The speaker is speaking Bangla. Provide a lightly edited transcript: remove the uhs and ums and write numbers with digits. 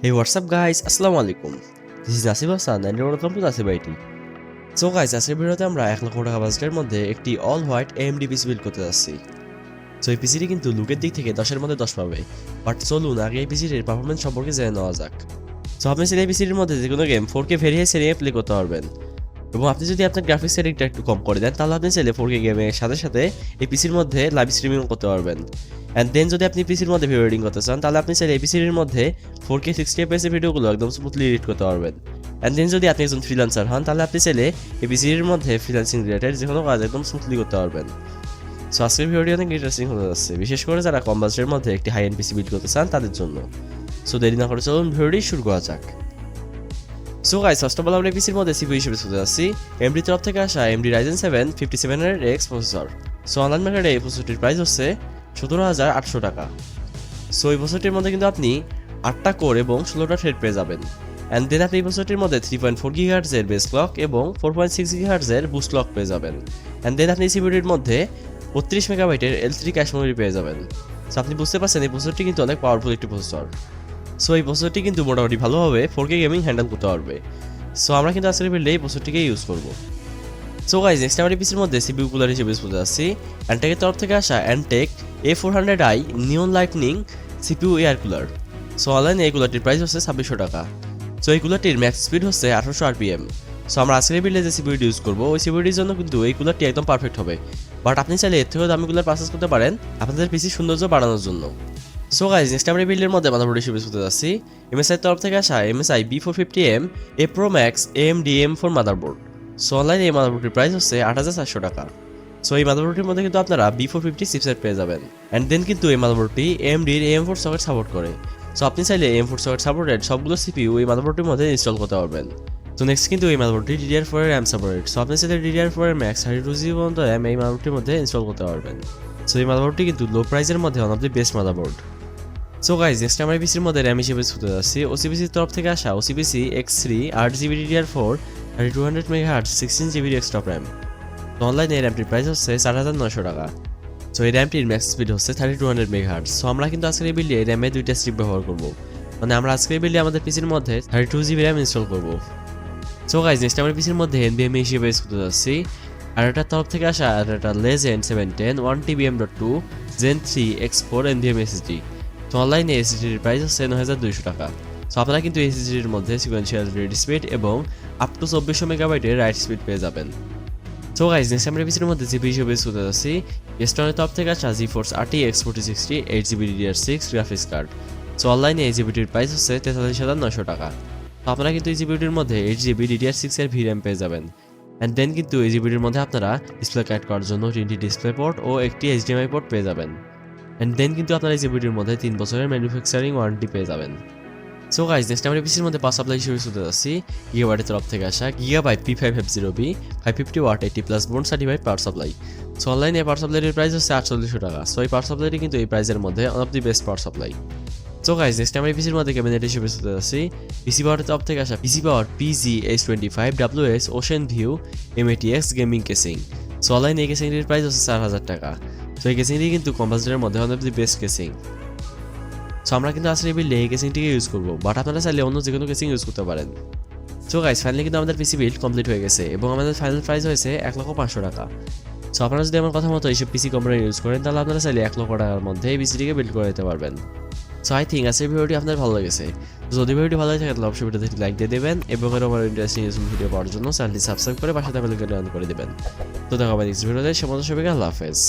Hey, what's up guys? Assalamu alaikum. This is Nasib Hassan and you're welcome to Nasib IT. So guys, আজকের ভিডিওতে আমরা 1 লক্ষ টাকা বাজেটের মধ্যে একটি all white AMD PC build করতে যাচ্ছি। সো এই পিসিটি কিন্তু লুকের দিক থেকে 10 এর মধ্যে 10 পাবে। বাট চলুন আগে এই পিসিটির পারফরম্যান্স সম্পর্কে জেনে নেওয়া যাক। সো আপনি এই পিসিটির মধ্যে যে কোনো গেম 4K ভেরি হাই সেটিংয়ে প্লে করতে পারবেন। এবং আপনি যদি আপনার গ্রাফিক্স সেটিংটা একটু কম করে দেন তাহলে আপনি চাইলে 4K গেমের সাথে সাথে এই পিসির মধ্যে লাইভ স্ট্রিমিং করতে পারবেন। অ্যান্ড দেন যদি আপনি পিসির মধ্যে ভিডিও এডিটিং করতে চান তাহলে আপনি চাইলে এই পিসির মধ্যে 4K 60 FPS এর ভিডিওগুলো একদম স্মুথলি এডিট করতে পারবেন। অ্যান্ড দেন যদি আপনি একজন ফ্রিল্যান্সার হন তাহলে আপনি চাইলে এই পিসির মধ্যে ফ্রিল্যান্সিং রিলেটেড যে কোনো কাজ একদম স্মুথলি করতে পারবেন। সো আজকের ভিডিওটি অনেক ইন্টারেস্টিং হতে যাচ্ছে, বিশেষ করে যারা কম বাজেটের মধ্যে একটি হাই এন্ড পিসি বিল্ড করতে চান তাদের জন্য। সো দেরি না করে চলুন ভিডিওটি শুরু করা যাক। So guys, first of all আমরা পিসির মধ্যে সিপিইউ হিসেবে চলে যাচ্ছি AMD তরফ থেকে আসা AMD Ryzen 7 5700X processor. So online মার্কেটে এই প্রসেসরটির প্রাইস হচ্ছে 17,800 টাকা। সো এই প্রসেসরটির মধ্যে কিন্তু আপনি 8টা কোর এবং 16টা থ্রেড পেয়ে যাবেন। অ্যান্ড দেন আপনি এই প্রসেসরটির মধ্যে 3.4 GHz এর বেস ক্লক এবং 4.6 GHz এর বুস্ট ক্লক পেয়ে যাবেন। অ্যান্ড দেন আপনি সিপিইউটির মধ্যে 32 মেগাবাইটের L3 ক্যাশ মেমরি পেয়ে যাবেন। সো আপনি বুঝতে পারছেন এই প্রসেসরটি কিন্তু অনেক পাওয়ারফুল একটি প্রসেসর। সো এই প্রসেসরটি কিন্তু মোটামুটি ভালোভাবে 4K গেমিং হ্যান্ডেল করতে পারবে। সো আমরা কিন্তু আজকের ভিডিওতে এই প্রসেসরটিকে ইউজ করব। সো গাইস, নেক্সট আমরা পিসির মধ্যে সিপিইউ কুলার হিসেবে ইউজ করতে যাচ্ছি অ্যান্টেকের তরফ থেকে আসা Antec A400i neon lightning CPU air cooler. So অনলাইনে এই কুলারটির প্রাইস হচ্ছে 2600 টাকা। সো এই কুলারটির ম্যাক্স স্পিড হচ্ছে 1800 RPM। সো আমরা আজকের ভিডিওতে যে সিপিইউটি ইউজ করবো ওই সিপিইউটির জন্য কিন্তু এই কুলারটি একদম পারফেক্ট হবে। বাট আপনি চাইলে এর থেকেও দামি কুলার পারচেজ করতে পারেন আপনাদের পিসির সৌন্দর্য বাড়ানোর জন্য। সো গাইস, নেক্সট আমরা বিল্ডের মধ্যে মাদারবোর্ড হিসেবে ইউজ করতে যাচ্ছি MSI তরফ থেকে আসা MSI B450M A Pro Max AMD M4 motherboard. So অনলাইনে এই মাদারবোর্ডটির প্রাইস হচ্ছে 8400 টাকা। সো এই মাদারবোর্ডটির মধ্যে কিন্তু আপনারা B450 চিপসেট পেয়ে যাবেন। অ্যান্ড দেন কিন্তু এই মাদারবোর্ডটি AMD এর AM4 সকেট সাপোর্ট করে। সো আপনি চাইলে AM4 সকেট সাপোর্টেড সবগুলো সিপিইউ এই মাদারবোর্ডটির মধ্যে ইনস্টল করতে পারবেন। তো নেক্সট কিন্তু এই মাদারবোর্ডটি DDR4 এর RAM সাপোর্টেড। সো আপনি চাইলে DDR4 এর ম্যাক্স 32GB পর্যন্ত RAM এই মাদারবোর্ডটির মধ্যে ইনস্টল করতে পারবেন। সো এই মাদারবোর্ডটি কিন্তু লো প্রাইসের মধ্যে one of the best motherboard. So guys, next আমরা পিসির মধ্যে র্যাম হিসেবে ছুটে যাচ্ছি OCPC তরফ থেকে আসা OCPC X3 8GB DDR4 3200 MHz 16GB desktop RAM. তো অনলাইনে এই র্যামটির প্রাইস হচ্ছে 4900 টাকা। সো এই র্যামটির ম্যাক্স স্পিড হচ্ছে 3200 MHz। সো আমরা কিন্তু আজকের এই বিল্ডে র্যামে দুইটা স্ট্রিপ ব্যবহার করব, মানে আমরা আজকের এই বিল্ডে আমাদের পিসির মধ্যে 32GB র্যাম ইনস্টল করব। সো গাইস, নেক্সট আমরা পিসির মধ্যে NVMe হিসেবে ছুটে যাচ্ছি আর এটার তরফ থেকে আসা আর এটা Ryzen 710 1TB M.2 Gen 3 X4 NVMe SSD। তো অনলাইনে এসএসডির প্রাইস হচ্ছে 9200 টাকা। সো আপনারা কিন্তু এসএসডির মধ্যে সিকোয়েন্সিয়াল রিড স্পিড এবং আপ টু 2400 মেগাবাইটের রাইট স্পিড পেয়ে যাবেন। সো গাইস, নেক্সট আমরা পিসির মধ্যে জিপি হিসেবে ইউজ করতে যাচ্ছি স্টোনের তরফ থেকে আসা GeForce RTX 4060 8GB DDR6 graphics card. So অনলাইনে এই জিপিটির প্রাইস হচ্ছে 43900 টাকা। তো আপনারা কিন্তু এই জিপিটির মধ্যে 8GB DDR6 এর VRAM পেয়ে যাবেন। অ্যান্ড দেন কিন্তু এই জিপিটির মধ্যে আপনারা ডিসপ্লে কানেক্ট করার জন্য 3টি ডিসপ্লে পোর্ট ও একটি HDMI পোর্ট পেয়ে যাবেন। অ্যান্ড দেন কিন্তু আপনারা এই জিপিটির মধ্যে 3 বছরের ম্যানুফ্যাকচারিং ওয়ারেন্টি পেয়ে যাবেন। সো গাইস, নেক্সট আমরা পিসির মধ্যে পাওয়ার সাপ্লাই হিসেবে চলতে যাচ্ছি গিগাবাইটের তরফ থেকে আসা গিগাবাইট P550B 550W 80+ বোন সার্টিফাইড পাওয়ার সাপ্লাই। সো অনলাইনে পাওয়ার সাপ্লাইয়ের প্রাইস হচ্ছে 4800 টাকা। সো এই পাওয়ার সাপ্লাইটি কিন্তু এই প্রাইসের মধ্যে one of the best power supply. So guys, next আমরা পিসির মধ্যে ক্যাবিনেট হিসেবে চলতে যাচ্ছি পিসি পাওয়ারের তরফ থেকে আসা পিসি পাওয়ার PG-H25WS ocean view M80X gaming casing. So অনলাইনে এই কেসিংটির প্রাইস হচ্ছে 4000 টাকা। তো এই কেসিংটি কিন্তু কম্পাসেটের মধ্যে one of the best casing. So আমরা কিন্তু আসলে এই বিল্ডে এই কেসিংটিকে ইউজ করবো, বাট আপনারা চাইলে অন্য যে কোনো কেসিং ইউজ করতে পারেন। সো গাইস, ফাইনালি কিন্তু আমাদের পিসি বিল্ড কমপ্লিট হয়ে গেছে এবং আমাদের ফাইনাল প্রাইস হয়েছে 1,500,000 টাকা। সো আপনারা যদি আমার কথা মতো এইসব পিসি কোম্পানি ইউজ করেন তাহলে আপনারা চাইলে 1 লক্ষ টাকার মধ্যে এই পিসিটিকে বিল্ড করে দিতে পারবেন। সো আই থিঙ্ক আজকের ভিডিওটি আপনাদের ভালো লেগেছে। যদি ভিডিওটি ভালো লাগে তাহলে অবশ্যই ভিডিওতে লাইক দিয়ে দেবেন এবং এর আমার ইন্টারেস্টিং ভিডিও পাওয়ার জন্য চ্যানেলটি সাবস্ক্রাইব করে পাশে থাকা বেল আইকনটি অন করে দিবেন। তো দেখা হবে নেক্সট ভিডিওতে। সে পর্যন্ত সবাইকে আল্লাহ হাফেজ।